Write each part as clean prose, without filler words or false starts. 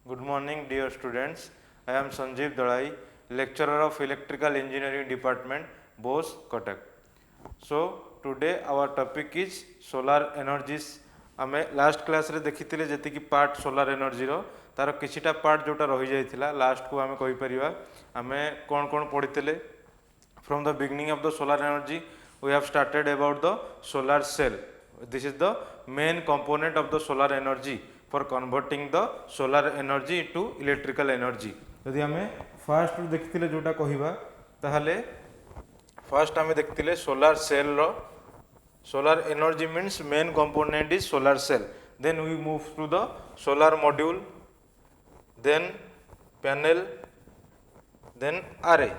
Good morning, dear students. I am Sanjeev Dalai, lecturer of Electrical Engineering Department, Bose, Kotak. So, today our topic is solar energies. आमे last class रे देखिथिले जति कि part solar energy रो तार किछिटा part जोटा रहि जाइथिला last को आमे कहि परिबा आमे कोन कोन पढिथिले from the beginning of the solar energy we have started about the solar cell. This is the main component of the solar energy for converting the solar energy into electrical energy. यदि आमे first देखिथिले जोटा कहिबा ताहाले first आमे देखिथिले solar cell row solar energy means main component is solar cell. Then we move to the solar module, then panel, then array.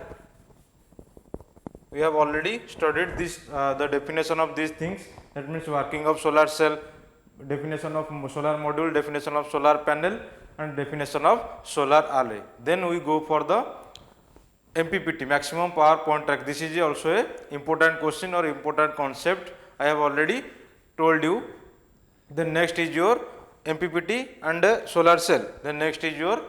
We have already studied this the definition of these things, that means working of solar cell, definition of solar module, definition of solar panel and definition of solar array. Then we go for the MPPT, maximum power point track. This is also a important question or important concept. I have already told you. Then next is your MPPT and solar cell. Then next is your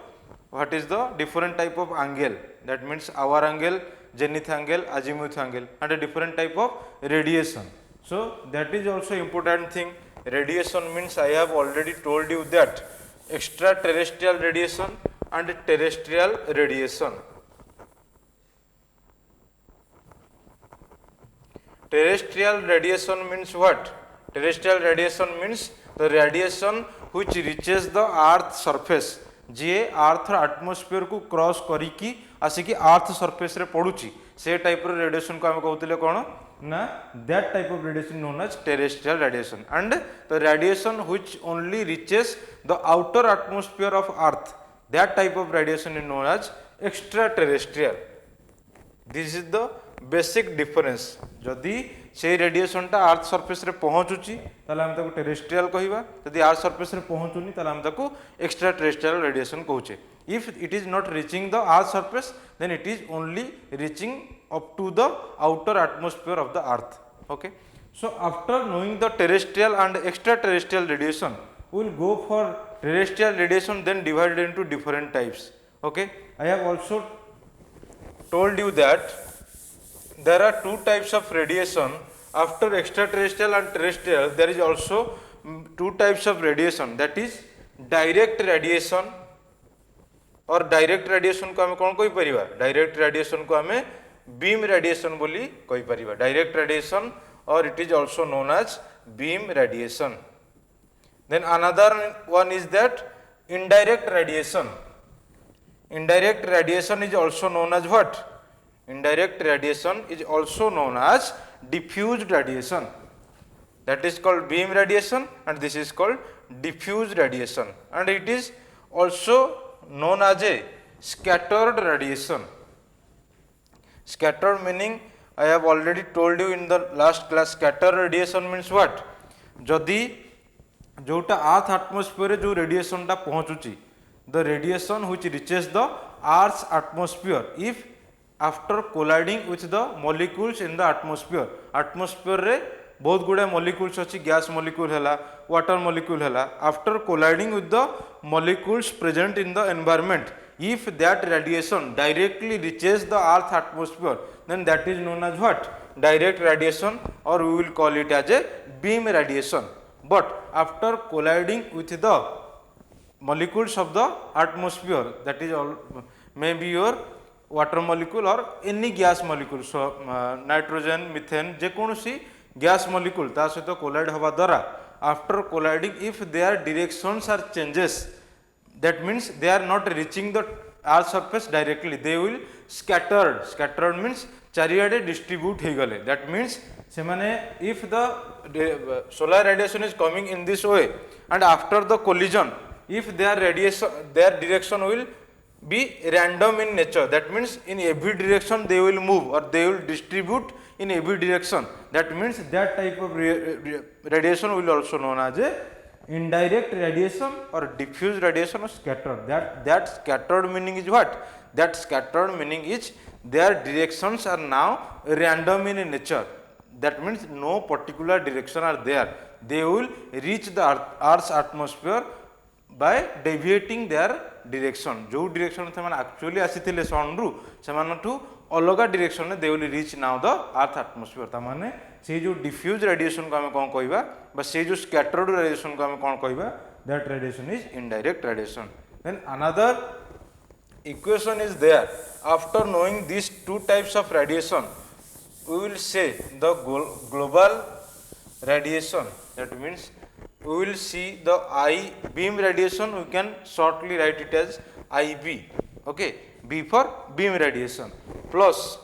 what is the different type of angle, that means hour angle, zenith angle, azimuth angle and a different type of radiation. So that is also important thing. Radiation means I have already told you that extraterrestrial radiation and terrestrial radiation. Terrestrial radiation means what? Terrestrial radiation means the radiation which reaches the earth surface, J earth atmosphere को cross करिकी आसिकी earth surface रे पडुची से type रो radiation को हम कहउतिले कोन ना that type of radiation known as terrestrial radiation and the radiation which only reaches the outer atmosphere of earth, that type of radiation is known as extraterrestrial. This is the basic difference. जदि से radiation टा earth surface रे पहुंचुची ताले हम ताको terrestrial कहिबा, जदि earth surface रे पहुंचुनी ताले हम ताको एक्स्ट्रा टेरेस्ट्रियल रेडिएशन कहउचे. If it is not reaching the earth surface then it is only reaching up to the outer atmosphere of the earth. Okay, so after knowing the terrestrial and extra terrestrial radiation we will go for terrestrial radiation, then divided into different types. Okay, I have also told you that there are two types of radiation. After extraterrestrial and terrestrial, there is also two types of radiation, that is direct radiation और direct radiation को हमें कौन कहि परिबा? Direct radiation को हमें beam radiation बोली कहि परिबा. Direct radiation or it is also known as beam radiation. Then another one is that indirect radiation. Indirect radiation is also known as what? Indirect radiation is also known as diffused radiation. That is called beam radiation and this is called diffused radiation, and it is also known as a scattered radiation. Scattered meaning I have already told you in the last class. Scattered radiation means what? जदि जोटा earth atmosphere जो radiation टा पहुंचुची, the radiation which reaches the earth atmosphere if after colliding with the molecules in the atmosphere. Atmosphere रे बहुत गुडे molecules अछि, gas molecule हैला, वाटर मॉलिक्यूल हैला. After colliding with the molecules present in the environment, if that radiation directly reaches the earth atmosphere, then that is known as what? Direct radiation, or we will call it as a beam radiation. But after colliding with the molecules of the atmosphere, that is all maybe your water molecule or any gas molecule, so nitrogen, methane, जे कोनोसी gas molecule ता सहित collide हवा द्वारा, after colliding if their directions are changes, that means they are not reaching the earth surface directly, they will scattered. Scattered means चारियाडे distribute हे गले. That means से माने if the solar radiation is coming in this way and after the collision, if their radiation, their direction will be random in nature, that means in every direction they will move or they will distribute in every direction. That means that type of radiation will also known as a indirect radiation or diffuse radiation or scattered. That scattered meaning is what? That scattered meaning is their directions are now random in nature. That means no particular direction are there. They will reach the Earth's atmosphere by deviating their direction जो direction से actually आसी sun रु से अलग direction they will reach now the earth atmosphere तामाने से जो diffuse radiation को आम कौन कहवा बा से जो स्कैटर्ड रेडिएशन को आम कौन कहवा that radiation is indirect radiation then another equation is there after knowing these two types of radiation we will say the global radiation that means we will see the I beam radiation we can shortly write it as IB okay B for beam radiation plus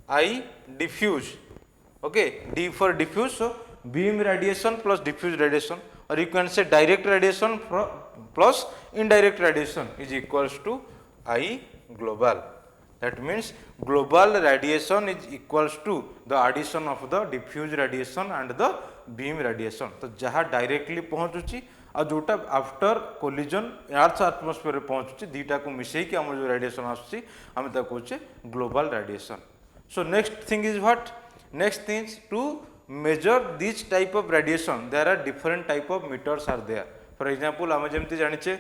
I diffuse okay D for diffuse so beam radiation plus diffuse radiation or you can say direct radiation plus indirect radiation is equals to I global that means global radiation is equals to the addition of the diffuse radiation and the beam radiation तो जहाँ directly पहुँचुची आ जोटा after collision earth atmosphere पहुँचुची दीटा को मिसेकी आम जो रेडिएशन आसुची आम कहे global radiation so next thing is what next thing to measure this type of radiation there are different type of meters are there for example आम जमती जानिचे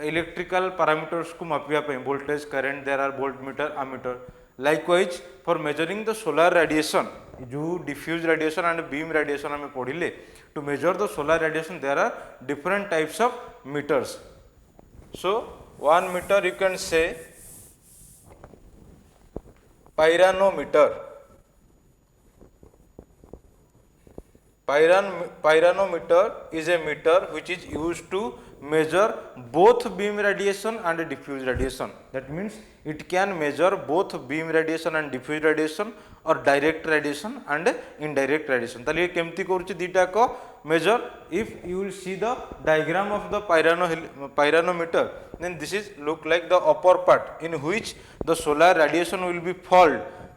इलेक्ट्रिकल पैरामीटर्स को मापिया voltage current there are voltmeter ammeter likewise for measuring the solar radiation जो diffuse radiation and beam radiation आम पढ़ले to measure the solar radiation there are different types of meters so one meter you can say pyranometer Pyranometer is a meter which is used to measure both beam radiation and diffuse radiation. That means it can measure both beam radiation and diffuse radiation or direct radiation and indirect radiation. ताले केमती करूची दीटा को measure if you will see the diagram of the pyranometer then this is look like the upper part in which the solar radiation will be fall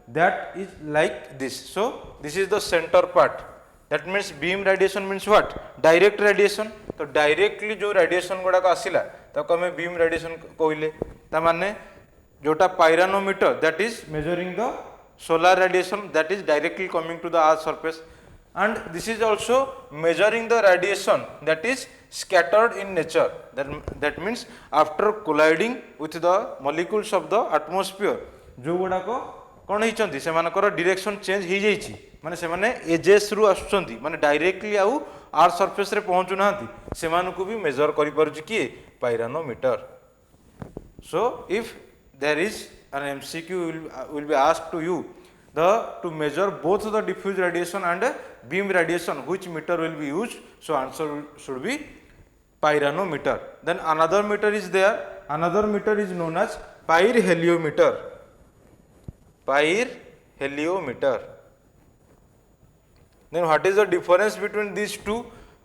that is like this. So this is the center part. That means beam radiation means what direct radiation तो directly जो radiation गुड़ाक आसला ताको आम beam radiation कहले तामाने जोटा pyranometer that is measuring the solar radiation that is directly coming to the earth surface and this is also measuring the radiation that is scattered in nature that means after colliding with the molecules of the atmosphere जो गुड़ाक कौन होती से direction change हो जाइए माने से माने edges रु आसुचंती माने डायरेक्टली आउ अर्थ सरफेस रे पहुंचु नांती से मानको भी मेजर करि परछु कि pyranometer so if there is an MCQ will be asked to you the to measure both the diffuse radiation and beam radiation which meter will be used so answer should be pyranometer then another meter is there another meter is known as pyrheliometer then what is the difference between these two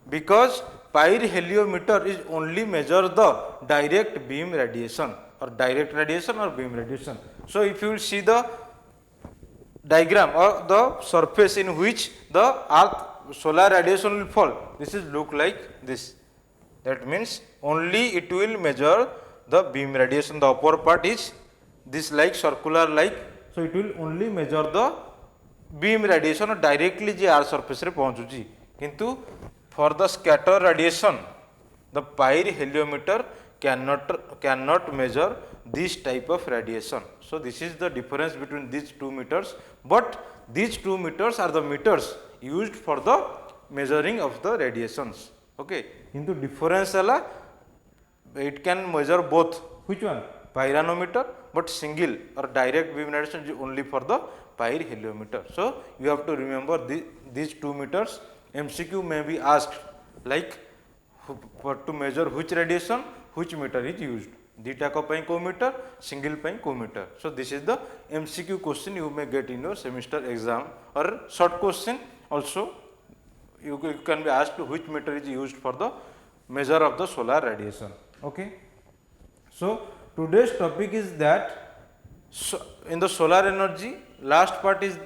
because pyrheliometer is only measure the direct beam radiation or direct radiation or beam radiation so if you will see the diagram or the surface in which the earth solar radiation will fall this is look like this that means only it will measure the beam radiation the upper part is this like circular like so it will only measure the beam radiation directly je earth surface re pahunchuchi kintu for the scatter radiation the pyrheliometer cannot measure this type of radiation so this is the difference between these two meters but these two meters are the meters used for the measuring of the radiations okay into difference ala it can measure both which one pyranometer but single or direct beam radiation is only for the pyrheliometer so you have to remember these two meters mcq may be asked like for to measure which radiation which meter is used dita ko pai ko meter single pai ko meter so this is the mcq question you may get in your semester exam or short question also you can be asked which meter is used for the measure of the solar radiation okay so today's topic is that so in the solar energy last part is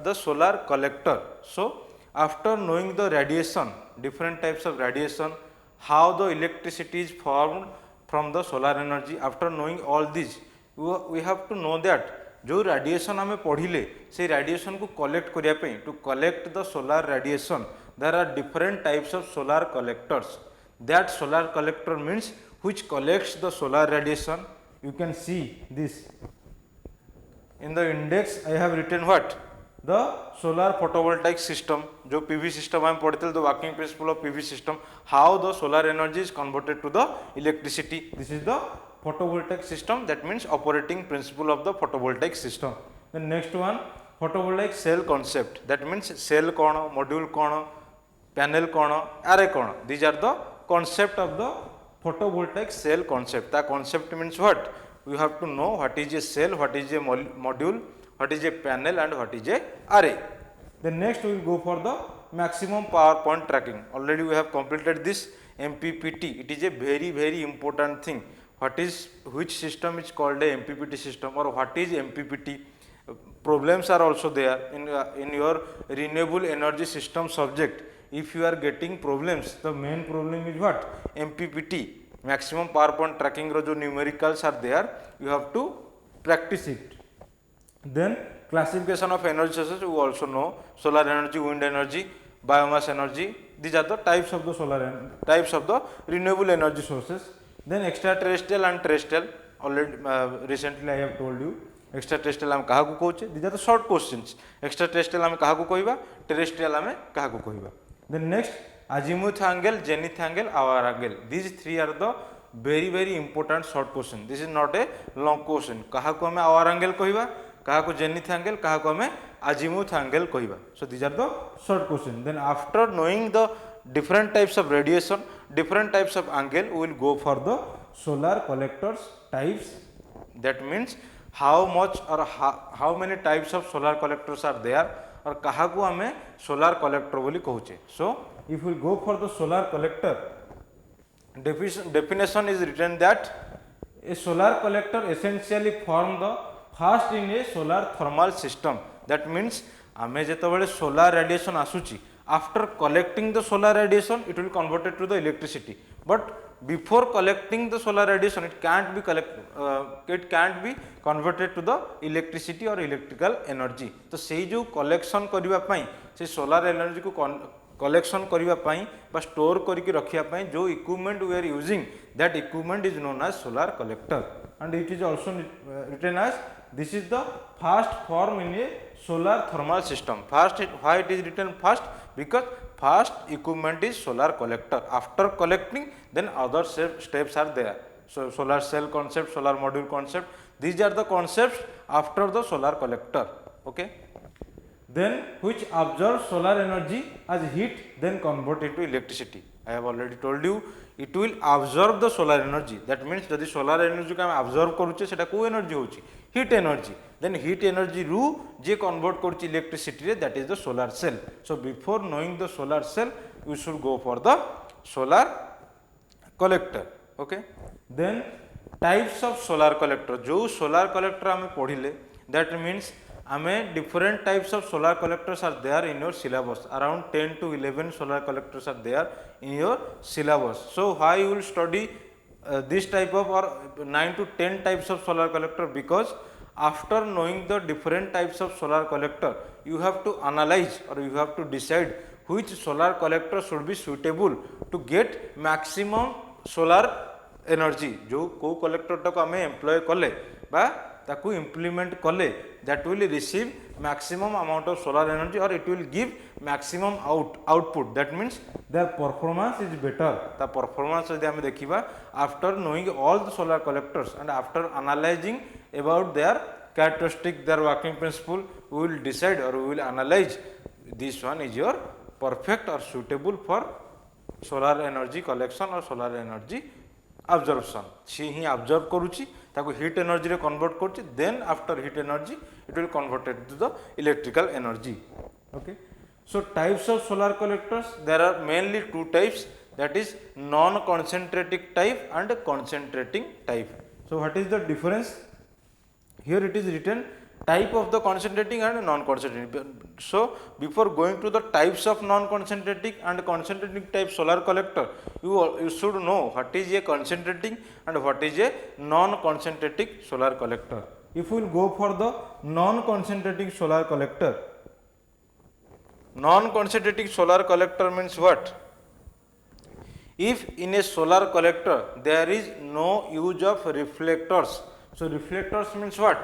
the solar collector so after knowing the radiation different types of radiation how the electricity is formed from the solar energy after knowing all this we have to know that जो radiation आमे पढ़िले से radiation को collect करिया पे to collect the solar radiation there are different types of solar collectors That solar collector means which collects the solar radiation. You can see this. In the index I have written what? The solar photovoltaic system. जो PV system हम पढ़ते थे, the working principle of PV system, how the solar energy is converted to the electricity. This is the photovoltaic system, that means operating principle of the photovoltaic system. The next one, photovoltaic cell concept, that means cell कौन, module कौन, panel कौन, array कौन. These are the concept of the photovoltaic cell concept. The concept means what? We have to know what is a cell, what is a module, what is a panel, and what is a array. Then next we will go for the maximum power point tracking. Already we have completed this MPPT. It is a very important thing. Which system is called a MPPT system, or what is MPPT? Problems are also there in your renewable energy system subject. If you are getting problems, the main problem is what? MPPT, maximum power point tracking ro jo numericals are there, you have to practice it. Then classification of energy sources, you also know solar energy, wind energy, biomass energy. These are the types of the types of the renewable energy sources. Then extraterrestrial and terrestrial, already recently I have told you. Extraterrestrial आम कहा को कहूचे, these are the short questions. Extraterrestrial आम कहा को कहबा, terrestrial आम कहा को कहबा. Then next, azimuth angle, zenith angle, hour angle. These three are the very important short question. This is not a long question. कहा को हमें hour angle कहबा, कहा को zenith angle, कहा को हमें azimuth angle कहबा. So these are the short question. Then after knowing the different types of radiation, different types of angle, we will go for the solar collectors types. That means how much or how many types of solar collectors are there, और कहा को हमें solar collector बोली कहूचे. So if we go for the solar collector, definition is written that a solar collector essentially form the first in a solar thermal system. That means आमे जेतबेले solar radiation आसुची, after collecting the solar radiation it will convert it to the electricity, but before collecting the solar radiation it can't be converted to the electricity or electrical energy. तो सेही जो collection करिवा पई, से solar energy को collection करिवा पई बा store करिके रखिया पई जो equipment we are using, that equipment is known as solar collector, and it is also written as this is the first form in a solar thermal system. First, why it is written first? Because first equipment is solar collector. After collecting, then other steps are there. So solar cell concept, solar module concept, these are the concepts after the solar collector. Okay. Then which absorbs solar energy as heat, then convert it to electricity. I have already told you, it will absorb the solar energy. That means जदि solar energy को हम absorb करूचे, सेटा को energy होची, heat energy. Then heat energy रू जे convert करूची electricity रे, that is the solar cell. So before knowing the solar cell, you should go for the solar collector. Okay. Then types of solar collector. जो solar collector हमें पढ़िले, that means हमें different types of solar collectors are there in your syllabus. Around 10 to 11 solar collectors are there in your syllabus. So why you will study this type of or 9 to 10 types of solar collector? Because after knowing the different types of solar collector, you have to analyze or you have to decide which solar collector should be suitable to get maximum solar energy. जो को collector टा को हमें employ कले बा ताकू implement कले, that will receive maximum amount of solar energy or it will give maximum output. That means their performance is better. The performance यदि हमें देखिबा after knowing all the solar collectors and after analyzing about their characteristic, their working principle, we will decide or we will analyze this one is your perfect or suitable for solar energy collection or solar energy absorption. C he absorb करूची, ताको heat energy रे convert करूची, then after heat energy it will convert it to the electrical energy. Okay. So types of solar collectors, there are mainly two types, that is non-concentrating type and concentrating type. So what is the difference? Here it is written type of the concentrating and non-concentrating. So before going to the types of non-concentrating and concentrating type solar collector, you should know what is a concentrating and what is a non-concentrating solar collector. If we will go for the non-concentrating solar collector, non-concentrating solar collector means what? if in a solar collector there is no use of reflectors. So reflectors means what?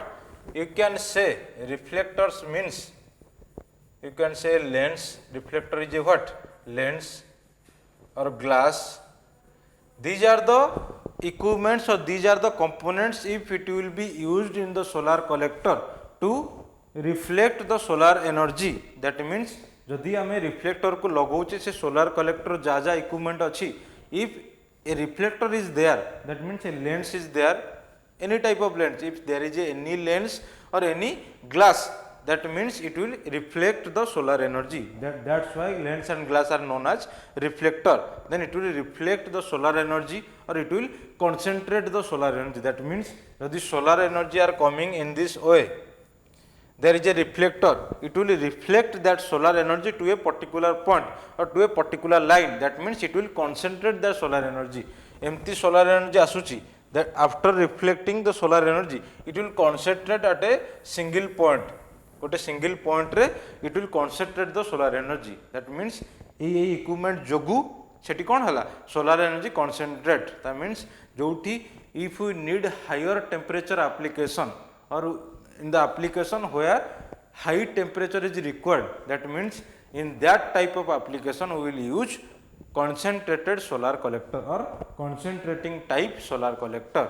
You can say reflectors means, you can say lens. Reflector is a what? Lens or glass. These are the equipments or these are the components if it will be used in the solar collector to reflect the solar energy. That means जदि आम reflector को लगौचे से solar collector जा जा equipment अच्छी, if a reflector is there that means a lens is there, any type of lens, if there is any lens or any glass, that means it will reflect the solar energy. That's why lens and glass are known as reflector. Then it will reflect the solar energy or it will concentrate the solar energy. That means if the solar energy are coming in this way, there is a reflector, it will reflect that solar energy to a particular point or to a particular line. That means it will concentrate the solar energy. Empty solar energy asuchi, that after reflecting the solar energy it will concentrate at a single point. गोटे single point रे it will concentrate the solar energy. That means ये equipment जोगु सेठी कौन हला solar energy concentrate. That means जोठी if you need higher temperature application or in the application where high temperature is required, that means in that type of application we will use concentrated solar collector or concentrating type solar collector.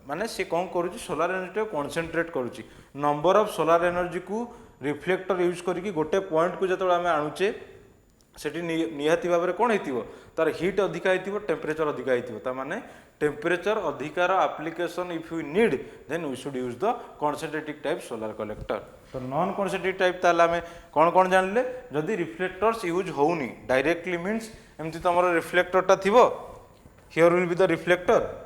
माने से कौन करुच्ची solar energy को concentrate करुच्ची. Number of solar energy को reflector use करके गोटे point को जो आम आणुचे सेठी निहाती भाव में कौन होइतिबो तार हीट अधिका होइतिबो, टेम्परेचर अधिका होइतिबो. ता माने टेम्परेचर अधिकार application if you need then we should use the concentrative type solar collector. तो नॉन कॉन्सेंट्रेटिव टाइप ताले आम कौन कौन जानले, जदि रिफ्लेक्टर्स यूज होउनी डायरेक्टली मीन्स एमती तुम रिफ्लेक्टरटा थिबो, here will be the reflector,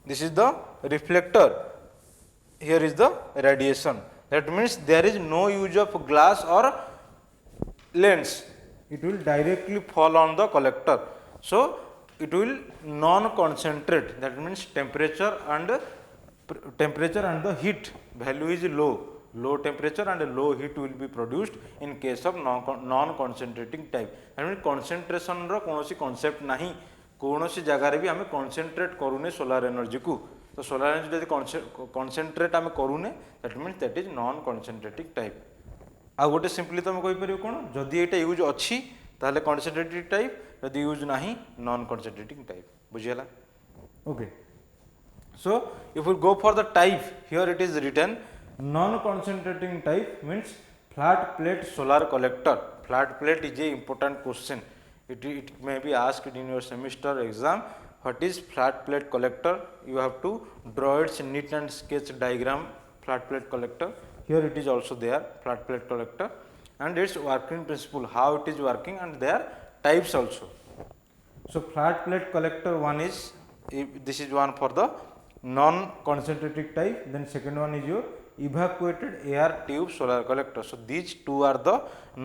this is the reflector, here is the radiation. That means there is no use of glass or lens, it will directly fall on the collector. So it will non concentrate, that means temperature and the heat value is low, low temperature and low heat will be produced in case of non concentrating type. That means concentration रो कौन सी concept नहीं, कौन सी जगार भी आम concentrate करूने solar energy को. तो solar energy जब concentrate आम करूने that means that is non concentrating type. आ गोटे सिंपली तुम कहीपर कौन, जदि ये यूज अच्छी ताहले कॉन्सेंट्रेटिव टाइप, जदि यूज नहीं नॉन कॉन्सेंट्रेटिंग टाइप. बुझीगला? Okay. So if we go for the type, here it is written non concentrating type means flat plate solar collector. Flat plate is a important question. It may be asked in your semester exam, what is flat plate collector? You have to draw its neat and sketch diagram. Flat plate collector, here it is also there, flat plate collector, and its working principle, how it is working, and their types also. So flat plate collector one is, this is one for the non concentrative type, then second one is your evacuated air tube solar collector. So these two are the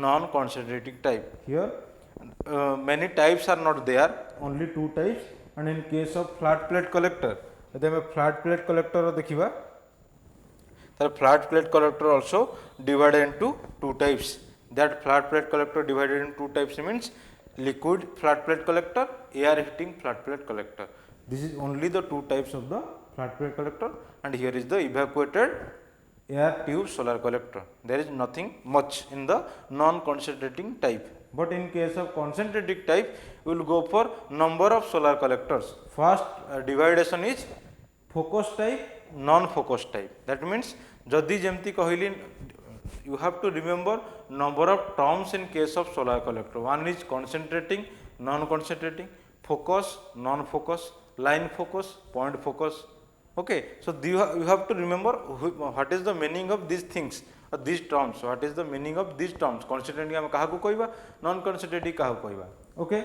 non concentrative type. Here many types are not there, only two types. And in case of flat plate collector, यदि हमें flat plate collector देखिबा, तो flat plate collector also divided into two types. That flat plate collector divided into two types means liquid flat plate collector, air heating flat plate collector. This is only the two types of the flat plate collector, and here is the evacuated air tube solar collector. There is nothing much in the non concentrating type. But in case of concentrating type, we will go for number of solar collectors. First dividation is focus type, non-focus type. That means जदि जेमती कहली, you have to remember number of terms in case of solar collector. One is concentrating, non-concentrating, focus, non-focus, line focus, point focus. Okay, so you have to remember what is the meaning of these things. These terms, what is the meaning of these terms? Concentrating आम कहा कहवा, non concentrating कहा कहवा. Okay,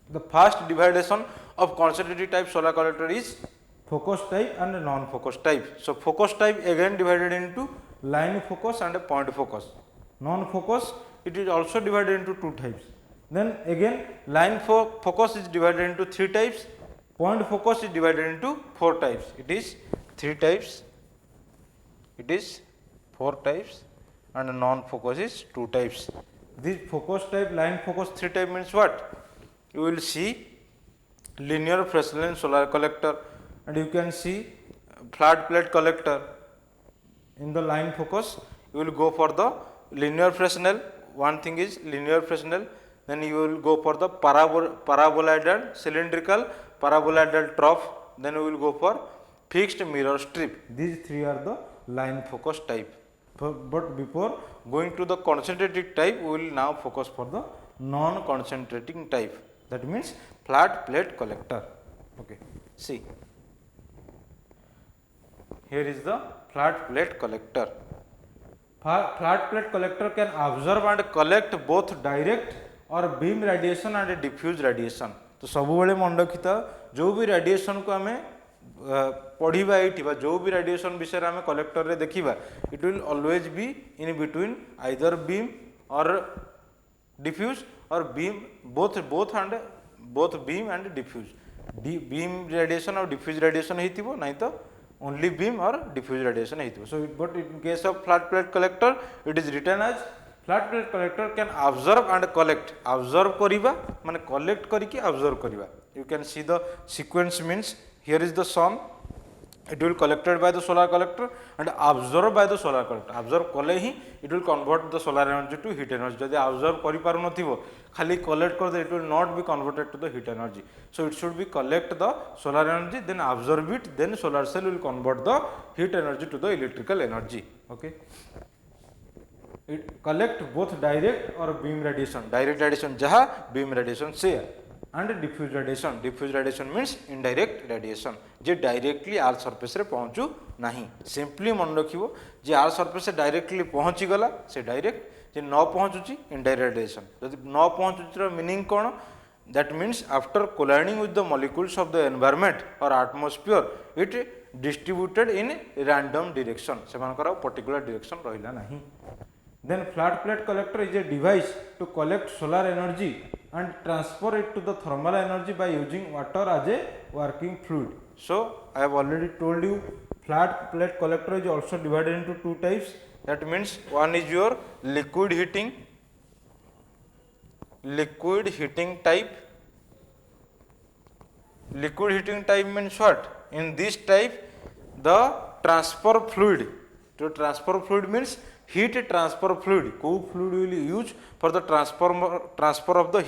the first dividation of concentrative type solar collector is focus type and non focus type. So focus type again divided into line focus and point focus. Non focus, it is also divided into two types. Then again line focus is divided into three types. Point focus is divided into four types. It is three types. It is four types, and non focus is two types. This focus type, line focus, three type means what? you will see linear Fresnel solar collector, and you can see flat plate collector. In the line focus, you will go for the linear Fresnel. One thing is linear Fresnel. Then you will go for the paraboloidal cylindrical, paraboloidal trough. Then you will go for fixed mirror strip. These three are the line focus type. But before going to the concentrating type, we will now focus for the non-concentrating type. That means flat plate collector. Okay. See. Here is the flat plate collector. Flat plate collector can observe and collect both direct or beam radiation and diffuse radiation. तो सबुबले मन रखिता जो भी radiation को आमे पढ़िबा एठिबा जो भी radiation विषय आमे कलेक्टर रे देखिबा it will always be in between either beam or diffuse or beam both beam and diffuse beam radiation or diffuse radiation हेतिबो नहीं तो only beam or diffuse radiation हेतिबो. So but in case of flat plate collector it is written as flat plate collector can observe and collect. Observe करिबा माने collect करिकि observe करिबा. You can see the sequence means here is the sun, it will collected by the solar collector and absorbed by the solar collector. Absorb कले ही it will convert the solar energy to heat energy. जदि absorb करि पारु नथिबो खाली collect कर दे it will not be converted to the heat energy. So it should be collect the solar energy, then absorb it, then solar cell will convert the heat energy to the electrical energy. Okay. It collect both direct or beam radiation. Direct radiation jaha, beam radiation se. And diffuse radiation. Diffuse radiation means indirect radiation. J directly earth surface रे पहुँचू नहीं. Simply मन रखिबो जे earth surface से directly पहुँची गला से direct, जे न पहुँचुची indirect radiation. जदि न पहुँचुची रो meaning कौन? That means after colliding with the molecules of the environment or atmosphere, it distributed in random direction. सेमानकर particular direction रहिला नहीं. Then flat plate collector is a device to collect solar energy and transfer it to the thermal energy by using water as a working fluid. So I have already told you flat plate collector is also divided into two types. That means one is your liquid heating type. Liquid heating type means what? In this type the transfer fluid. To transfer fluid means heat transfer fluid. Co fluid will use for the transfer of the